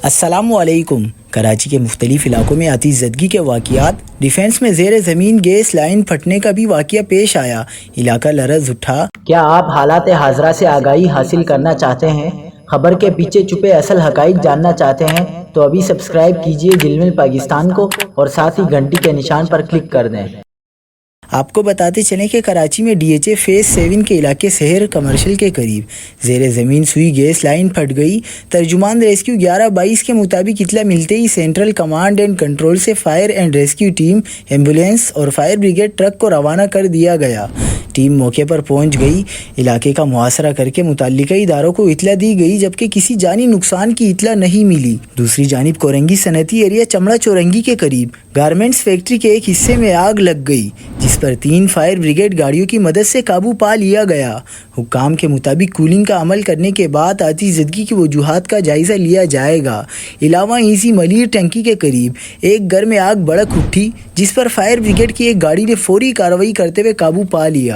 السلام علیکم۔ کراچی کے مختلف علاقوں میں آتش زدگی کے واقعات، ڈیفنس میں زیر زمین گیس لائن پھٹنے کا بھی واقعہ پیش آیا، علاقہ لرز اٹھا۔ کیا آپ حالات حاضرہ سے آگاہی حاصل کرنا چاہتے ہیں؟ خبر کے پیچھے چھپے اصل حقائق جاننا چاہتے ہیں تو ابھی سبسکرائب کیجئے جلمل پاکستان کو اور ساتھ ہی گھنٹی کے نشان پر کلک کر دیں۔ آپ کو بتاتے چلیں کہ کراچی میں ڈی ایچ اے فیز 7 کے علاقے شہر کمرشل کے قریب زیر زمین سوئی گیس لائن پھٹ گئی۔ ترجمان ریسکیو 11/22 کے مطابق اطلاع ملتے ہی سینٹرل کمانڈ اینڈ کنٹرول سے fire and rescue team, ambulance اور فائر بریگیڈ ٹرک کو روانہ کر دیا گیا۔ ٹیم موقع پر پہنچ گئی، علاقے کا محاصرہ کر کے متعلقہ اداروں کو اطلاع دی گئی، جبکہ کسی جانی نقصان کی اطلاع نہیں ملی۔ دوسری جانب کورنگی صنعتی ایریا چمڑا چورنگی کے قریب گارمنٹس فیکٹری کے ایک حصے میں آگ لگ گئی، جس پر 3 فائر بریگیڈ گاڑیوں کی مدد سے قابو پا لیا گیا۔ حکام کے مطابق کولنگ کا عمل کرنے کے بعد آتش زدگی کی وجوہات کا جائزہ لیا جائے گا۔ علاوہ ایزی ملیر ٹنکی کے قریب ایک گھر میں آگ بھڑک اٹھی، جس پر فائر بریگیڈ کی ایک گاڑی نے فوری کارروائی کرتے ہوئے قابو پا لیا۔